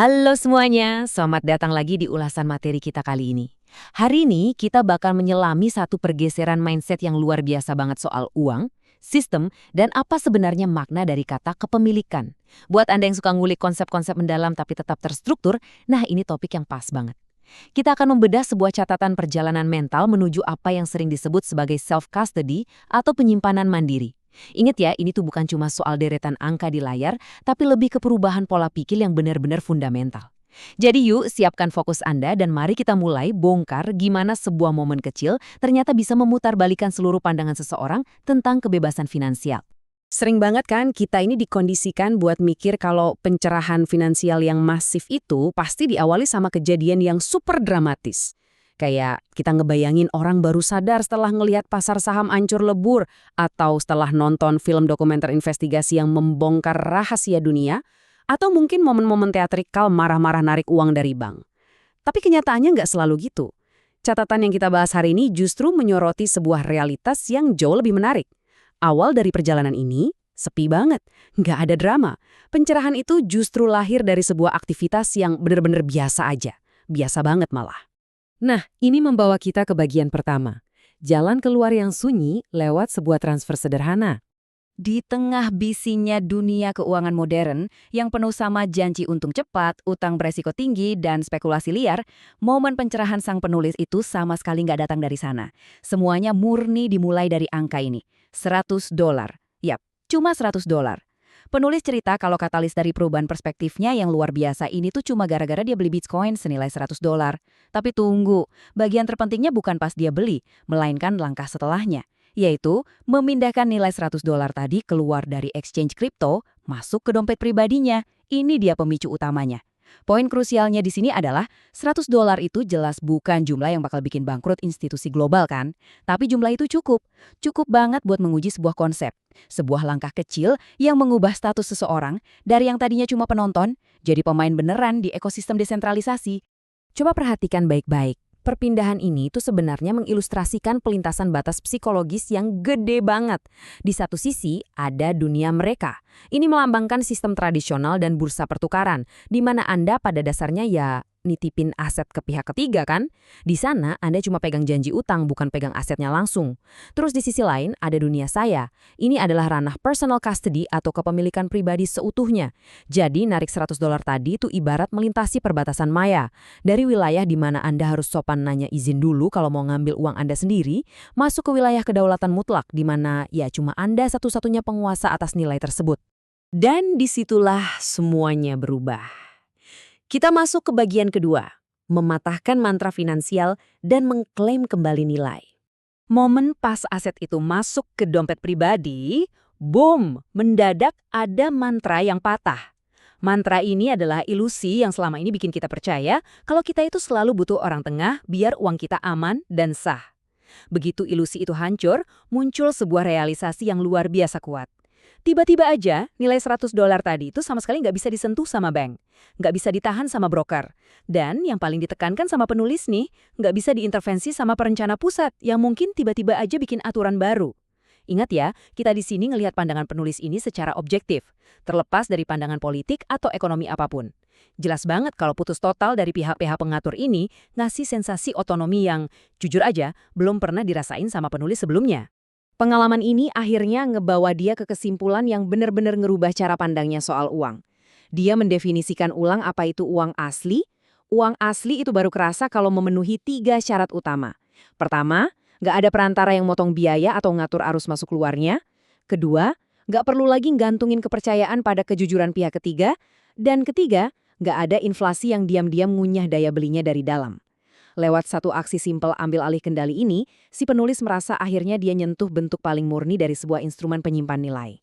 Halo semuanya, selamat datang lagi di ulasan materi kita kali ini. Hari ini kita bakal menyelami satu pergeseran mindset yang luar biasa banget soal uang, sistem, dan apa sebenarnya makna dari kata kepemilikan. Buat Anda yang suka ngulik konsep-konsep mendalam tapi tetap terstruktur, nah ini topik yang pas banget. Kita akan membedah sebuah catatan perjalanan mental menuju apa yang sering disebut sebagai self-custody atau penyimpanan mandiri. Ingat ya, ini tuh bukan cuma soal deretan angka di layar, tapi lebih ke perubahan pola pikir yang benar-benar fundamental. Jadi yuk, siapkan fokus Anda dan mari kita mulai bongkar gimana sebuah momen kecil ternyata bisa memutarbalikkan seluruh pandangan seseorang tentang kebebasan finansial. Sering banget kan kita ini dikondisikan buat mikir kalau pencerahan finansial yang masif itu pasti diawali sama kejadian yang super dramatis. Kayak kita ngebayangin orang baru sadar setelah ngelihat pasar saham ancur lebur, atau setelah nonton film dokumenter investigasi yang membongkar rahasia dunia, atau mungkin momen-momen teatrikal marah-marah narik uang dari bank. Tapi kenyataannya nggak selalu gitu. Catatan yang kita bahas hari ini justru menyoroti sebuah realitas yang jauh lebih menarik. Awal dari perjalanan ini, sepi banget, nggak ada drama. Pencerahan itu justru lahir dari sebuah aktivitas yang benar-benar biasa aja. Biasa banget malah. Nah, ini membawa kita ke bagian pertama. Jalan keluar yang sunyi lewat sebuah transfer sederhana. Di tengah bisinya dunia keuangan modern yang penuh sama janji untung cepat, utang beresiko tinggi, dan spekulasi liar, momen pencerahan sang penulis itu sama sekali nggak datang dari sana. Semuanya murni dimulai dari angka ini, $100. Yap, cuma $100. Penulis cerita kalau katalis dari perubahan perspektifnya yang luar biasa ini tuh cuma gara-gara dia beli Bitcoin senilai $100. Tapi tunggu, bagian terpentingnya bukan pas dia beli, melainkan langkah setelahnya. Yaitu memindahkan nilai $100 tadi keluar dari exchange kripto, masuk ke dompet pribadinya. Ini dia pemicu utamanya. Poin krusialnya di sini adalah $100 itu jelas bukan jumlah yang bakal bikin bangkrut institusi global kan? Tapi jumlah itu cukup. Cukup banget buat menguji sebuah konsep. Sebuah langkah kecil yang mengubah status seseorang dari yang tadinya cuma penonton, jadi pemain beneran di ekosistem desentralisasi. Coba perhatikan baik-baik. Perpindahan ini tuh sebenarnya mengilustrasikan pelintasan batas psikologis yang gede banget. Di satu sisi, ada dunia mereka. Ini melambangkan sistem tradisional dan bursa pertukaran, di mana Anda pada dasarnya ya nitipin aset ke pihak ketiga kan? Di sana Anda cuma pegang janji utang, bukan pegang asetnya langsung. Terus di sisi lain ada dunia saya. Ini adalah ranah personal custody atau kepemilikan pribadi seutuhnya. Jadi narik $100 tadi itu ibarat melintasi perbatasan maya. Dari wilayah di mana Anda harus sopan nanya izin dulu kalau mau ngambil uang Anda sendiri, masuk ke wilayah kedaulatan mutlak di mana ya cuma Anda satu-satunya penguasa atas nilai tersebut. Dan disitulah semuanya berubah. Kita masuk ke bagian kedua, mematahkan mantra finansial dan mengklaim kembali nilai. Momen pas aset itu masuk ke dompet pribadi, boom, mendadak ada mantra yang patah. Mantra ini adalah ilusi yang selama ini bikin kita percaya kalau kita itu selalu butuh orang tengah biar uang kita aman dan sah. Begitu ilusi itu hancur, muncul sebuah realisasi yang luar biasa kuat. Tiba-tiba aja nilai $100 tadi itu sama sekali nggak bisa disentuh sama bank, nggak bisa ditahan sama broker. Dan yang paling ditekankan sama penulis nih, nggak bisa diintervensi sama perencana pusat yang mungkin tiba-tiba aja bikin aturan baru. Ingat ya, kita di sini ngelihat pandangan penulis ini secara objektif, terlepas dari pandangan politik atau ekonomi apapun. Jelas banget kalau putus total dari pihak-pihak pengatur ini ngasih sensasi otonomi yang, jujur aja, belum pernah dirasain sama penulis sebelumnya. Pengalaman ini akhirnya ngebawa dia ke kesimpulan yang benar-benar ngerubah cara pandangnya soal uang. Dia mendefinisikan ulang apa itu uang asli. Uang asli itu baru kerasa kalau memenuhi 3 syarat utama. Pertama, nggak ada perantara yang motong biaya atau ngatur arus masuk keluarnya. Kedua, nggak perlu lagi gantungin kepercayaan pada kejujuran pihak ketiga. Dan ketiga, nggak ada inflasi yang diam-diam ngunyah daya belinya dari dalam. Lewat satu aksi simpel ambil alih kendali ini, si penulis merasa akhirnya dia nyentuh bentuk paling murni dari sebuah instrumen penyimpan nilai.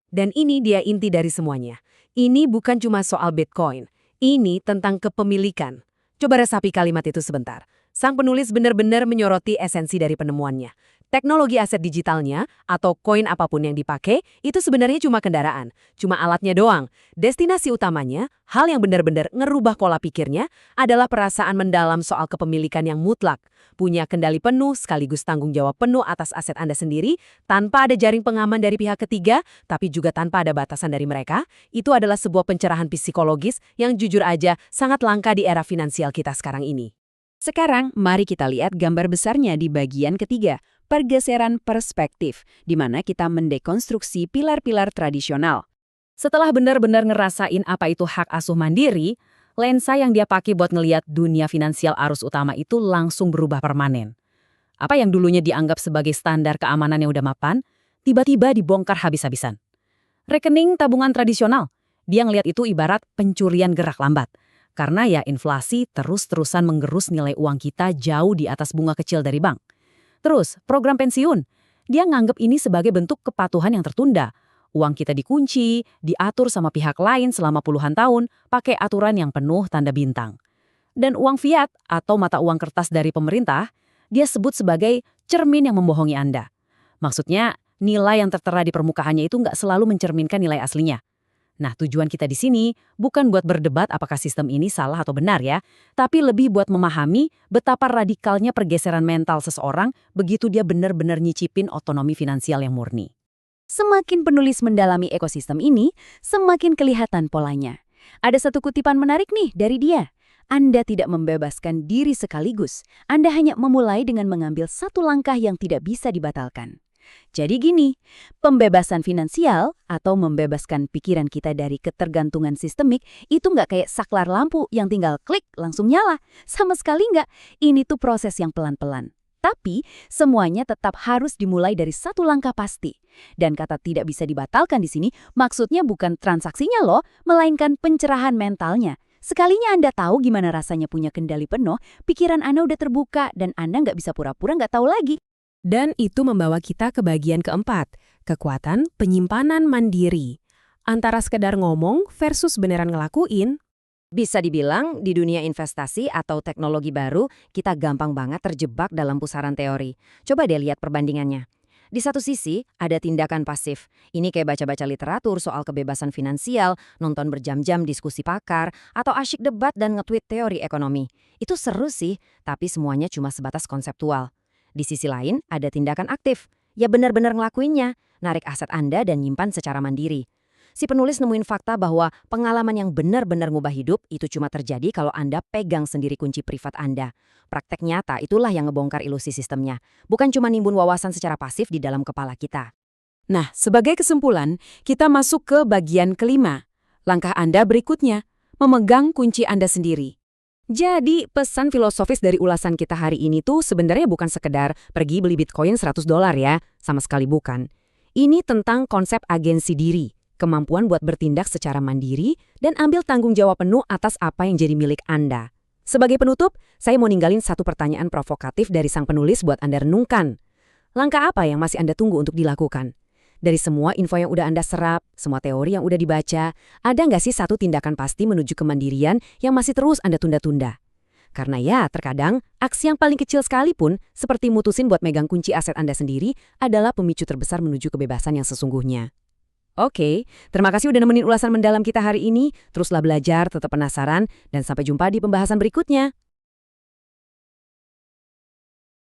Dan ini dia inti dari semuanya. Ini bukan cuma soal Bitcoin. Ini tentang kepemilikan. Coba resapi kalimat itu sebentar. Sang penulis benar-benar menyoroti esensi dari penemuannya. Teknologi aset digitalnya atau koin apapun yang dipakai itu sebenarnya cuma kendaraan, cuma alatnya doang. Destinasi utamanya, hal yang benar-benar ngerubah pola pikirnya adalah perasaan mendalam soal kepemilikan yang mutlak. Punya kendali penuh sekaligus tanggung jawab penuh atas aset Anda sendiri tanpa ada jaring pengaman dari pihak ketiga, tapi juga tanpa ada batasan dari mereka. Itu adalah sebuah pencerahan psikologis yang jujur aja sangat langka di era finansial kita sekarang ini. Sekarang, mari kita lihat gambar besarnya di bagian ketiga, pergeseran perspektif, di mana kita mendekonstruksi pilar-pilar tradisional. Setelah benar-benar ngerasain apa itu hak asuh mandiri, lensa yang dia pakai buat ngeliat dunia finansial arus utama itu langsung berubah permanen. Apa yang dulunya dianggap sebagai standar keamanan yang udah mapan, tiba-tiba dibongkar habis-habisan. Rekening tabungan tradisional, dia ngeliat itu ibarat pencurian gerak lambat. Karena ya inflasi terus-terusan menggerus nilai uang kita jauh di atas bunga kecil dari bank. Terus, program pensiun. Dia nganggep ini sebagai bentuk kepatuhan yang tertunda. Uang kita dikunci, diatur sama pihak lain selama puluhan tahun, pakai aturan yang penuh tanda bintang. Dan uang fiat atau mata uang kertas dari pemerintah, dia sebut sebagai cermin yang membohongi Anda. Maksudnya, nilai yang tertera di permukaannya itu nggak selalu mencerminkan nilai aslinya. Nah, tujuan kita di sini bukan buat berdebat apakah sistem ini salah atau benar ya, tapi lebih buat memahami betapa radikalnya pergeseran mental seseorang begitu dia benar-benar nyicipin otonomi finansial yang murni. Semakin penulis mendalami ekosistem ini, semakin kelihatan polanya. Ada satu kutipan menarik nih dari dia. Anda tidak membebaskan diri sekaligus. Anda hanya memulai dengan mengambil satu langkah yang tidak bisa dibatalkan. Jadi gini, pembebasan finansial atau membebaskan pikiran kita dari ketergantungan sistemik itu nggak kayak saklar lampu yang tinggal klik langsung nyala. Sama sekali nggak. Ini tuh proses yang pelan-pelan. Tapi semuanya tetap harus dimulai dari satu langkah pasti. Dan kata tidak bisa dibatalkan di sini maksudnya bukan transaksinya loh, melainkan pencerahan mentalnya. Sekalinya Anda tahu gimana rasanya punya kendali penuh, pikiran Anda udah terbuka dan Anda nggak bisa pura-pura nggak tahu lagi. Dan itu membawa kita ke bagian keempat, kekuatan penyimpanan mandiri. Antara sekedar ngomong versus beneran ngelakuin. Bisa dibilang, di dunia investasi atau teknologi baru, kita gampang banget terjebak dalam pusaran teori. Coba deh lihat perbandingannya. Di satu sisi, ada tindakan pasif. Ini kayak baca-baca literatur soal kebebasan finansial, nonton berjam-jam diskusi pakar, atau asyik debat dan nge-tweet teori ekonomi. Itu seru sih, tapi semuanya cuma sebatas konseptual. Di sisi lain, ada tindakan aktif. Ya benar-benar ngelakuinnya, narik aset Anda dan nyimpan secara mandiri. Si penulis nemuin fakta bahwa pengalaman yang benar-benar ngubah hidup itu cuma terjadi kalau Anda pegang sendiri kunci privat Anda. Praktek nyata itulah yang ngebongkar ilusi sistemnya. Bukan cuma nimbun wawasan secara pasif di dalam kepala kita. Nah, sebagai kesimpulan, kita masuk ke bagian kelima. Langkah Anda berikutnya, memegang kunci Anda sendiri. Jadi, pesan filosofis dari ulasan kita hari ini tuh sebenarnya bukan sekedar pergi beli Bitcoin $100 ya, sama sekali bukan. Ini tentang konsep agensi diri, kemampuan buat bertindak secara mandiri dan ambil tanggung jawab penuh atas apa yang jadi milik Anda. Sebagai penutup, saya mau ninggalin satu pertanyaan provokatif dari sang penulis buat Anda renungkan. Langkah apa yang masih Anda tunggu untuk dilakukan? Dari semua info yang udah Anda serap, semua teori yang udah dibaca, ada nggak sih satu tindakan pasti menuju kemandirian yang masih terus Anda tunda-tunda? Karena ya, terkadang aksi yang paling kecil sekalipun, seperti mutusin buat megang kunci aset Anda sendiri, adalah pemicu terbesar menuju kebebasan yang sesungguhnya. Oke, terima kasih udah nemenin ulasan mendalam kita hari ini. Teruslah belajar, tetap penasaran, dan sampai jumpa di pembahasan berikutnya.